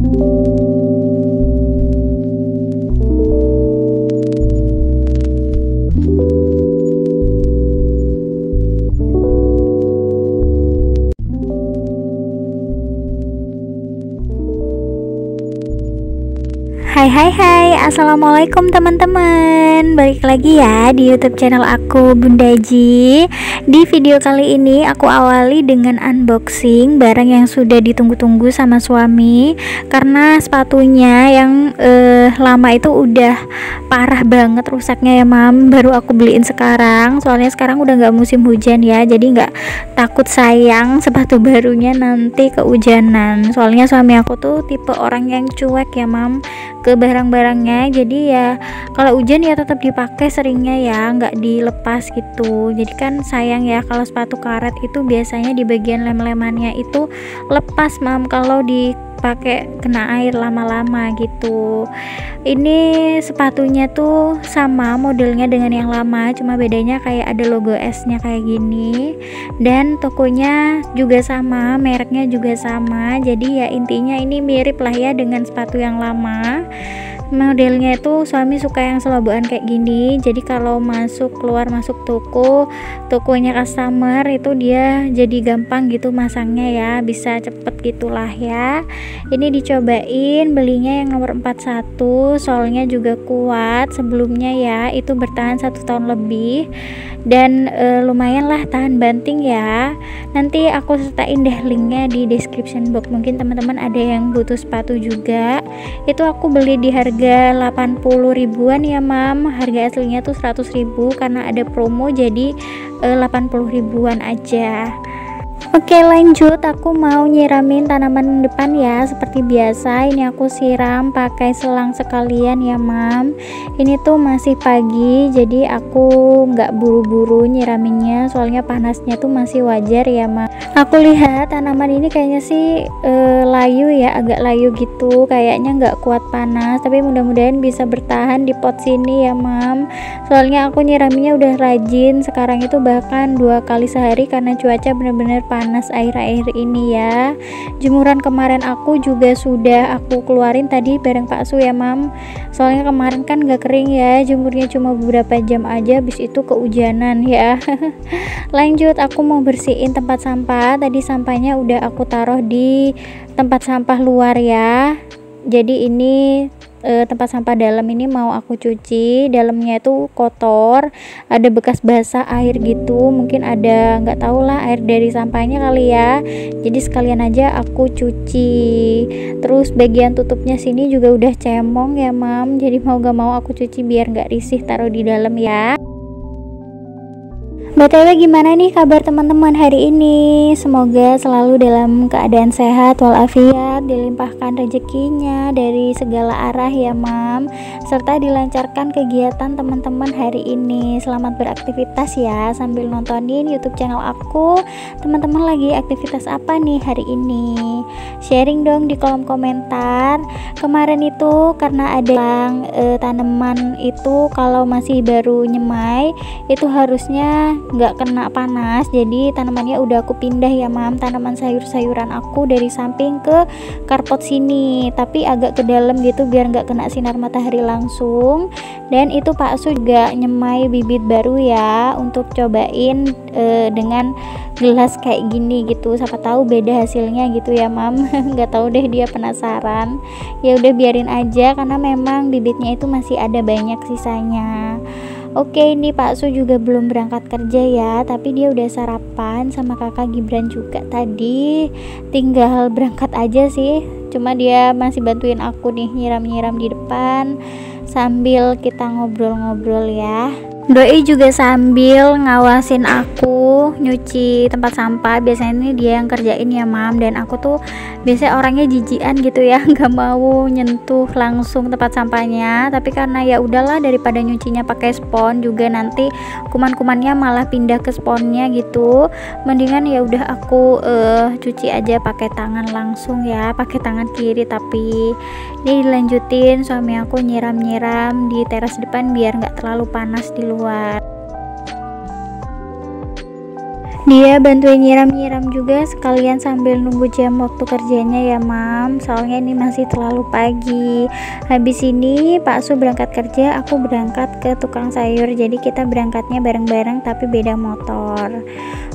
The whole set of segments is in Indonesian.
Hai hai hai, assalamualaikum teman-teman. Balik lagi ya di YouTube channel aku, Bunda Ji. Di video kali ini aku awali dengan unboxing barang yang sudah ditunggu-tunggu sama suami. Karena sepatunya yang lama itu udah parah banget rusaknya ya mam. Baru aku beliin sekarang, soalnya sekarang udah nggak musim hujan ya. Jadi nggak takut sayang sepatu barunya nanti kehujanan. Soalnya suami aku tuh tipe orang yang cuek ya mam ke barang-barangnya, jadi ya kalau hujan ya tetap dipakai seringnya ya, nggak dilepas gitu. Jadi kan sayang ya kalau sepatu karet itu biasanya di bagian lem-lemannya itu lepas mam kalau dipakai kena air lama-lama gitu. Ini sepatunya tuh sama modelnya dengan yang lama, cuma bedanya kayak ada logo S-nya kayak gini, dan tokonya juga sama, mereknya juga sama. Jadi ya intinya ini mirip lah ya dengan sepatu yang lama. Modelnya itu suami suka yang selobokan kayak gini, jadi kalau keluar masuk tokonya customer itu dia jadi gampang gitu masangnya ya, bisa cepet gitulah ya. Ini dicobain belinya yang nomor 41, soalnya juga kuat, sebelumnya ya itu bertahan 1 tahun lebih dan lumayan lah tahan banting ya. Nanti aku sertain deh linknya di description box, mungkin teman-teman ada yang butuh sepatu juga. Itu aku beli di harga 80 ribuan ya mam, harga aslinya tuh 100 ribu, karena ada promo jadi 80 ribuan aja. Oke lanjut, aku mau nyiramin tanaman depan ya. Seperti biasa ini aku siram pakai selang sekalian ya mam. Ini tuh masih pagi, jadi aku nggak buru-buru nyiraminnya, soalnya panasnya tuh masih wajar ya mam. Aku lihat tanaman ini kayaknya sih layu ya, agak layu gitu, kayaknya nggak kuat panas, tapi mudah-mudahan bisa bertahan di pot sini ya mam. Soalnya aku nyiraminnya udah rajin, sekarang itu bahkan 2 kali sehari karena cuaca bener-bener panas akhir-akhir ini ya. Jemuran kemarin aku juga sudah aku keluarin tadi bareng Pak Su ya mam, soalnya kemarin kan gak kering ya, jemurnya cuma beberapa jam aja, habis itu kehujanan ya. Lanjut, aku mau bersihin tempat sampah. Tadi sampahnya udah aku taruh di tempat sampah luar ya, jadi ini tempat sampah dalam ini mau aku cuci. Dalamnya itu kotor, ada bekas basah air gitu, mungkin ada, nggak tahu lah, air dari sampahnya kali ya, jadi sekalian aja aku cuci. Terus bagian tutupnya sini juga udah cemong ya mam, jadi mau gak mau aku cuci biar nggak risih taruh di dalam ya. BTW gimana nih kabar teman-teman hari ini? Semoga selalu dalam keadaan sehat walafiat, dilimpahkan rezekinya dari segala arah ya mam, serta dilancarkan kegiatan teman-teman hari ini. Selamat beraktivitas ya sambil nontonin YouTube channel aku. Teman-teman lagi aktivitas apa nih hari ini? Sharing dong di kolom komentar. Kemarin itu karena ada tanaman itu kalau masih baru nyemai itu harusnya nggak kena panas, jadi tanamannya udah aku pindah ya mam, tanaman sayur-sayuran aku dari samping ke karpot sini, tapi agak ke dalam gitu biar nggak kena sinar matahari langsung. Dan itu Pak Su juga nyemai bibit baru ya untuk cobain dengan gelas kayak gini gitu, siapa tahu beda hasilnya gitu ya mam. Nggak tahu deh, dia penasaran. Ya udah biarin aja karena memang bibitnya itu masih ada banyak sisanya. Oke, ini Pak Su juga belum berangkat kerja ya, tapi dia udah sarapan sama kakak Gibran juga tadi, tinggal berangkat aja sih. Cuma dia masih bantuin aku nih nyiram-nyiram di depan sambil kita ngobrol-ngobrol ya. Doi juga sambil ngawasin aku nyuci tempat sampah. Biasanya ini dia yang kerjain ya mam, dan aku tuh biasanya orangnya jijian gitu ya, nggak mau nyentuh langsung tempat sampahnya. Tapi karena ya udahlah, daripada nyucinya pakai spons juga nanti kuman-kumannya malah pindah ke sponsnya gitu, mendingan ya udah aku cuci aja pakai tangan langsung ya, pakai tangan kiri. Tapi ini dilanjutin, suami aku nyiram-nyiram di teras depan biar nggak terlalu panas di luar. Dia bantuin nyiram-nyiram juga sekalian sambil nunggu jam waktu kerjanya ya mam, soalnya ini masih terlalu pagi. Habis ini Pak Su berangkat kerja, aku berangkat ke tukang sayur, jadi kita berangkatnya bareng-bareng tapi beda motor.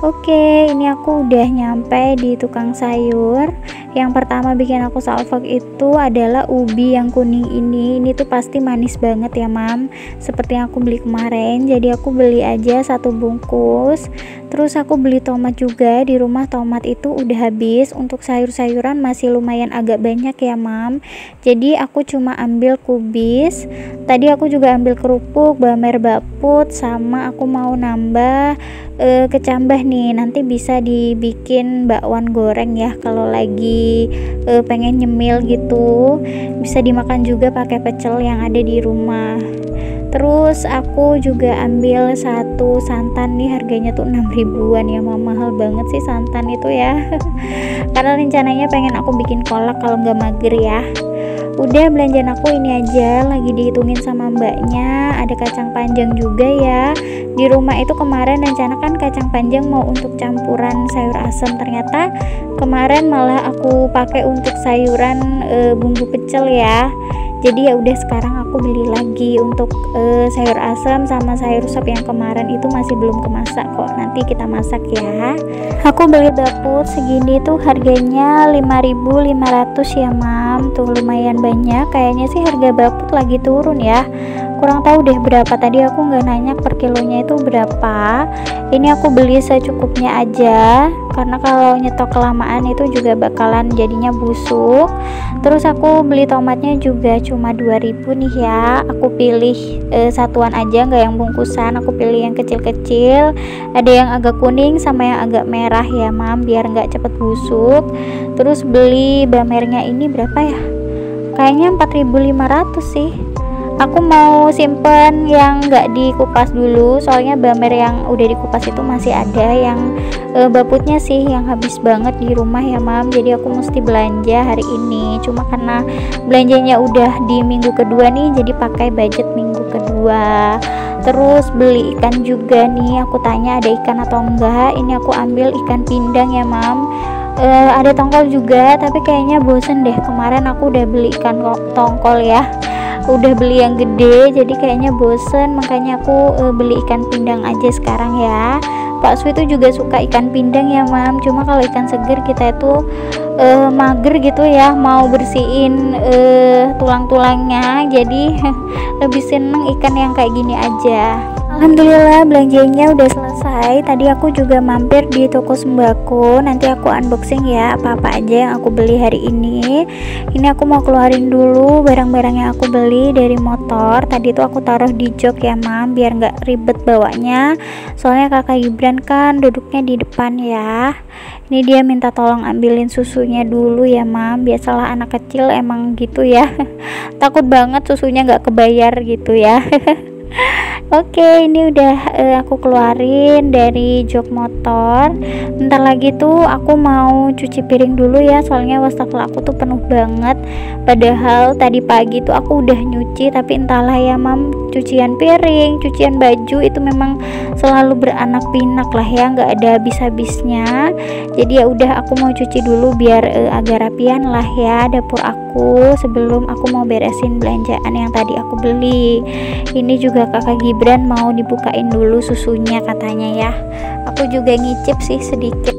Oke, ini aku udah nyampe di tukang sayur. Yang pertama bikin aku salfok itu adalah ubi yang kuning ini tuh pasti manis banget ya mam, seperti yang aku beli kemarin. Jadi aku beli aja 1 bungkus. Terus aku beli tomat juga, di rumah tomat itu udah habis. Untuk sayur-sayuran masih lumayan agak banyak ya mam, jadi aku cuma ambil kubis. Tadi aku juga ambil kerupuk, bamer baput, sama aku mau nambah kecambah nih, nanti bisa dibikin bakwan goreng ya kalau lagi pengen nyemil gitu. Bisa dimakan juga pakai pecel yang ada di rumah. Terus aku juga ambil 1 santan nih, harganya tuh 6 ribuan ya mam, mahal banget sih santan itu ya. Karena rencananya pengen aku bikin kolak kalau nggak mager ya. Udah, belanjaan aku ini aja, lagi dihitungin sama mbaknya. Ada kacang panjang juga ya. Di rumah itu kemarin rencana kan kacang panjang mau untuk campuran sayur asam, ternyata kemarin malah aku pakai untuk sayuran bumbu pecel ya. Jadi ya udah, sekarang aku beli lagi untuk sayur asam sama sayur sop yang kemarin itu masih belum kemasak kok, nanti kita masak ya. Aku beli dapur segini tuh harganya 5.500 ya mam, tuh lumayan banyak. Kayaknya sih harga baput lagi turun ya, kurang tahu deh berapa, tadi aku nggak nanya per kilonya itu berapa. Ini aku beli secukupnya aja, karena kalau nyetok kelamaan itu juga bakalan jadinya busuk. Terus aku beli tomatnya juga cuma 2.000 nih ya. Aku pilih satuan aja, nggak yang bungkusan. Aku pilih yang kecil-kecil, ada yang agak kuning sama yang agak merah ya mam, biar nggak cepet busuk. Terus beli bamernya ini berapa ya, kayaknya 4.500 sih. Aku mau simpen yang nggak dikupas dulu, soalnya bamer yang udah dikupas itu masih ada, yang baputnya sih yang habis banget di rumah ya mam, jadi aku mesti belanja hari ini. Cuma karena belanjanya udah di minggu kedua nih, jadi pakai budget minggu kedua. Terus beli ikan juga nih, aku tanya ada ikan atau enggak. Ini aku ambil ikan pindang ya mam. Ada tongkol juga, tapi kayaknya bosen deh, kemarin aku udah beli ikan tongkol ya, udah beli yang gede, jadi kayaknya bosen, makanya aku beli ikan pindang aja sekarang ya. Pak Su itu juga suka ikan pindang ya mam, cuma kalau ikan seger kita itu mager gitu ya, mau bersihin tulang-tulangnya, jadi lebih seneng ikan yang kayak gini aja. Alhamdulillah belanjanya udah selesai. Tadi aku juga mampir di toko sembako, nanti aku unboxing ya apa-apa aja yang aku beli hari ini. Ini aku mau keluarin dulu barang-barang yang aku beli dari motor. Tadi tuh aku taruh di jok ya mam, biar nggak ribet bawanya, soalnya kakak Gibran kan duduknya di depan ya. Ini dia minta tolong ambilin susunya dulu ya mam, biasalah anak kecil emang gitu ya. Takut banget susunya nggak kebayar gitu ya. Oke, ini udah aku keluarin dari jok motor. Bentar lagi tuh aku mau cuci piring dulu ya, soalnya wastafel aku tuh penuh banget. Padahal tadi pagi tuh aku udah nyuci, tapi entahlah ya mam, cucian piring, cucian baju itu memang selalu beranak pinak lah ya, nggak ada habis-habisnya. Jadi ya udah, aku mau cuci dulu biar agak rapian lah ya dapur aku, sebelum aku mau beresin belanjaan yang tadi aku beli. Ini juga kakak Gibran mau dibukain dulu susunya katanya ya. Aku juga ngicip sih sedikit.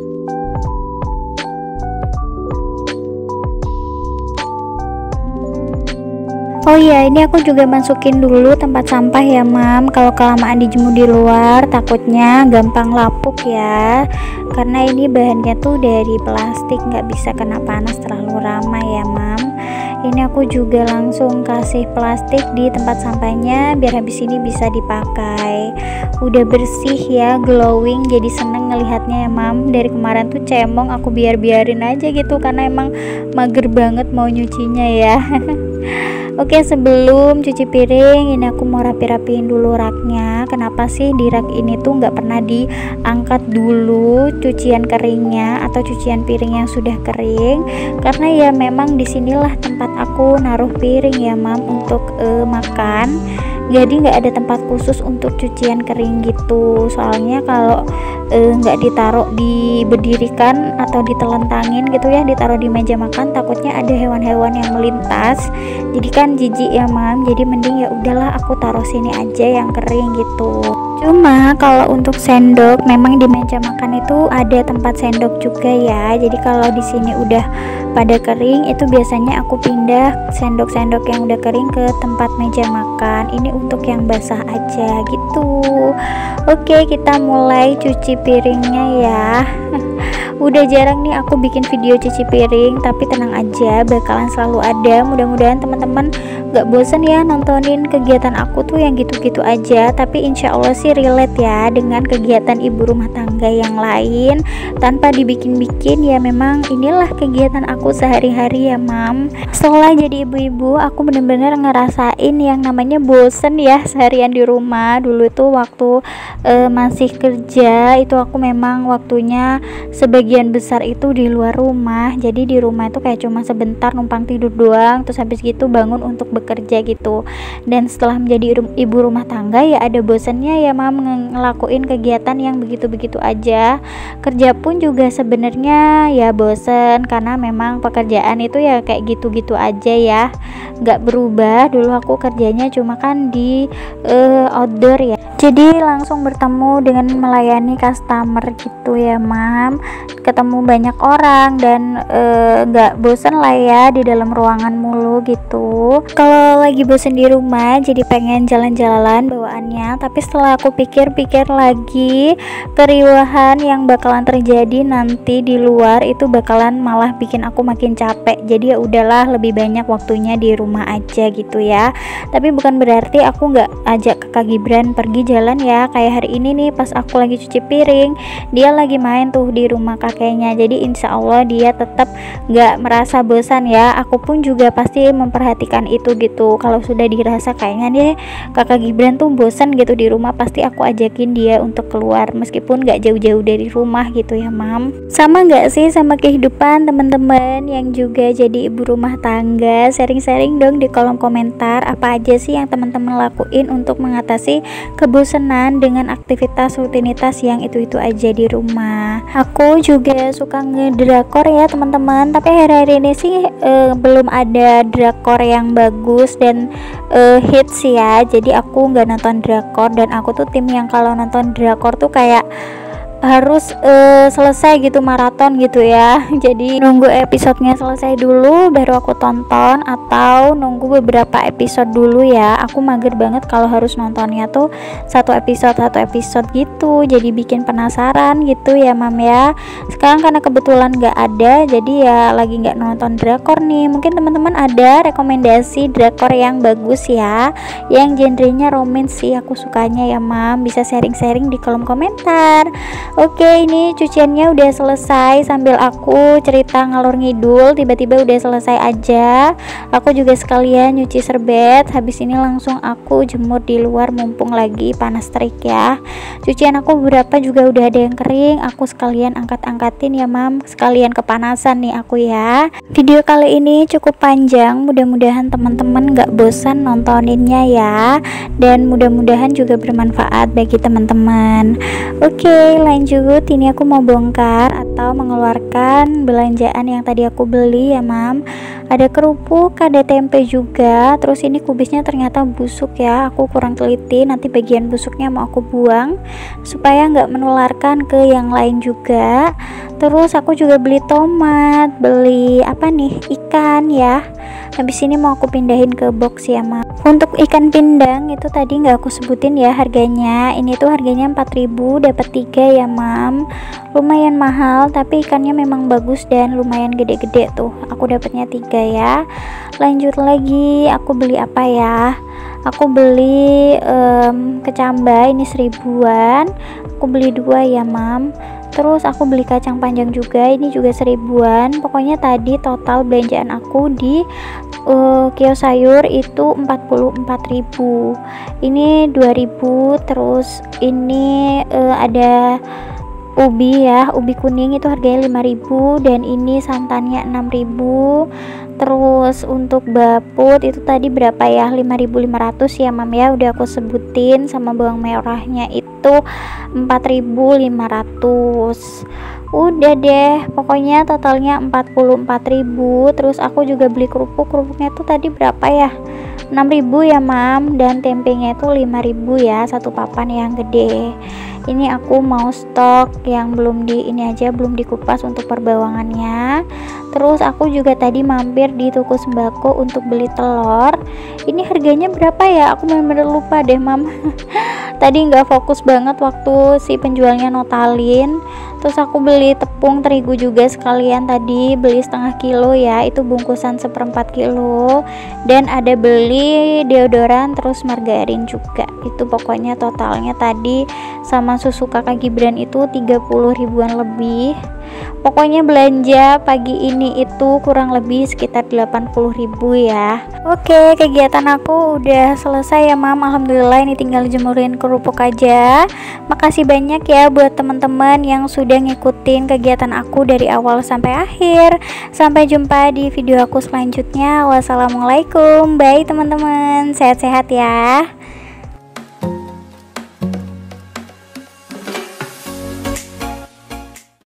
Oh iya, ini aku juga masukin dulu tempat sampah ya mam. Kalau kelamaan dijemur di luar takutnya gampang lapuk ya, karena ini bahannya tuh dari plastik, nggak bisa kena panas terlalu lama ya mam. Ini aku juga langsung kasih plastik di tempat sampahnya, biar habis ini bisa dipakai. Udah bersih ya, glowing, jadi seneng ngelihatnya ya mam. Dari kemarin tuh cemong, aku biarin aja gitu, karena emang mager banget mau nyucinya ya. Oke, sebelum cuci piring, ini aku mau rapi-rapiin dulu raknya. Kenapa sih di rak ini tuh nggak pernah diangkat dulu cucian keringnya atau cucian piring yang sudah kering? Karena ya memang disinilah tempat aku naruh piring ya mam, untuk makan. jadi nggak ada tempat khusus untuk cucian kering gitu. Soalnya kalau nggak ditaruh diberdirikan atau ditelentangin gitu ya, ditaruh di meja makan, takutnya ada hewan-hewan yang melintas, jadi kan jijik ya mam. Jadi mending ya udahlah aku taruh sini aja yang kering gitu. Cuma kalau untuk sendok memang di meja makan itu ada tempat sendok juga ya. Jadi kalau di sini udah pada kering itu biasanya aku pindah sendok-sendok yang udah kering ke tempat meja makan. Ini untuk yang basah aja gitu. Oke, kita mulai cuci piringnya ya. Udah jarang nih aku bikin video cuci piring, tapi tenang aja bakalan selalu ada. Mudah-mudahan teman-teman gak bosan ya nontonin kegiatan aku tuh yang gitu-gitu aja, tapi insya Allah sih relate ya dengan kegiatan ibu rumah tangga yang lain tanpa dibikin-bikin. Ya memang inilah kegiatan aku sehari-hari ya mam. Setelah jadi ibu-ibu aku bener-bener ngerasain yang namanya bosen ya seharian di rumah. Dulu tuh waktu masih kerja itu aku memang waktunya sebagian besar itu di luar rumah. Jadi di rumah itu kayak cuma sebentar numpang tidur doang, terus habis gitu bangun untuk bekerja gitu. Dan setelah menjadi ibu rumah tangga ya ada bosannya ya mam ngelakuin kegiatan yang begitu-begitu aja. Kerja pun juga sebenarnya ya bosen karena memang pekerjaan itu ya kayak gitu-gitu aja ya, nggak berubah. Dulu aku kerjanya cuma kan di outdoor ya, jadi langsung bertemu dengan melayani customer gitu ya mam, ketemu banyak orang dan nggak bosen lah ya di dalam ruangan mulu gitu. Kalau lagi bosen di rumah jadi pengen jalan-jalan bawaannya, tapi setelah aku pikir-pikir lagi, keriuhan yang bakalan terjadi nanti di luar itu bakalan malah bikin aku makin capek. Jadi ya udahlah, lebih banyak waktunya di rumah aja gitu ya. Tapi bukan berarti aku nggak ajak Kakak Gibran pergi jalan ya. Kayak hari ini nih pas aku lagi cuci piring, dia lagi main tuh di rumah kakeknya. Jadi insya Allah dia tetap nggak merasa bosan ya. Aku pun juga pasti memperhatikan itu gitu. Kalau sudah dirasa kayaknya nih Kakak Gibran tuh bosan gitu di rumah, pasti aku ajakin dia untuk keluar meskipun nggak jauh-jauh dari rumah gitu ya mam. Sama nggak sih sama kehidupan teman-teman yang juga jadi ibu rumah tangga? Sharing-sharing dong di kolom komentar, apa aja sih yang teman-teman lakuin untuk mengatasi kebosanan dengan aktivitas rutinitas yang itu-itu aja di rumah. Aku juga suka ngedrakor ya teman-teman, tapi hari-hari ini sih belum ada drakor yang bagus dan hits ya. Jadi aku nggak nonton drakor, dan aku tuh tim yang kalau nonton drakor tuh kayak harus selesai gitu, maraton gitu ya. Jadi nunggu episodenya selesai dulu baru aku tonton, atau nunggu beberapa episode dulu ya. Aku mager banget kalau harus nontonnya tuh satu episode gitu, jadi bikin penasaran gitu ya mam ya. Sekarang karena kebetulan nggak ada, jadi ya lagi nggak nonton drakor nih. Mungkin teman-teman ada rekomendasi drakor yang bagus ya, yang genrenya romance sih aku sukanya ya mam, bisa sharing-sharing di kolom komentar. Oke, ini cuciannya udah selesai sambil aku cerita ngalor ngidul, tiba-tiba udah selesai aja. Aku juga sekalian nyuci serbet, habis ini langsung aku jemur di luar mumpung lagi panas terik ya. Cucian aku beberapa juga udah ada yang kering, aku sekalian angkat-angkatin ya mam, sekalian kepanasan nih aku ya. Video kali ini cukup panjang, mudah-mudahan teman-teman gak bosan nontoninnya ya, dan mudah-mudahan juga bermanfaat bagi teman-teman. Oke, lanjut. Ini aku mau bongkar atau mengeluarkan belanjaan yang tadi aku beli ya mam. Ada kerupuk, ada tempe juga. Terus ini kubisnya ternyata busuk ya, aku kurang teliti, nanti bagian busuknya mau aku buang supaya nggak menularkan ke yang lain juga. Terus aku juga beli tomat, beli apa nih, ikan ya. Habis ini mau aku pindahin ke box ya mam. Untuk ikan pindang itu tadi nggak aku sebutin ya harganya. Ini tuh harganya 4.000 dapat 3 ya mam. Lumayan mahal tapi ikannya memang bagus dan lumayan gede-gede tuh. Aku dapatnya 3 ya. Lanjut lagi, aku beli apa ya? Aku beli kecamba, ini 1.000-an. Aku beli 2 ya mam. Terus aku beli kacang panjang juga, ini juga 1.000-an. Pokoknya tadi total belanjaan aku di kios sayur itu 44.000. Ini 2.000. Terus ini ada ubi ya, ubi kuning itu harganya 5.000, dan ini santannya 6.000. Terus untuk baput itu tadi berapa ya, 5.500 ya mam ya, udah aku sebutin. Sama bawang merahnya itu 4.500. Udah deh, pokoknya totalnya 44.000. Terus aku juga beli kerupuknya tuh tadi berapa ya, 6.000 ya mam, dan tempenya itu 5.000 ya, satu papan yang gede. Ini aku mau stok yang belum belum dikupas untuk perbawangannya. Terus aku juga tadi mampir di toko sembako untuk beli telur. Ini harganya berapa ya, aku bener-bener lupa deh mam. Tadi nggak fokus banget waktu si penjualnya notalin. Terus aku beli tepung terigu juga sekalian, tadi beli setengah kilo ya, itu bungkusan 1/4 kilo. Dan ada beli deodoran terus margarin juga. Itu pokoknya totalnya tadi sama susu kakak Gibran itu 30 ribuan lebih. Pokoknya belanja pagi ini itu kurang lebih sekitar 80.000 ya. Oke, kegiatan aku udah selesai ya mam, alhamdulillah. Ini tinggal jemurin kerupuk aja. Makasih banyak ya buat teman-teman yang sudah ngikutin kegiatan aku dari awal sampai akhir. Sampai jumpa di video aku selanjutnya. Wassalamualaikum, bye teman-teman, sehat-sehat ya.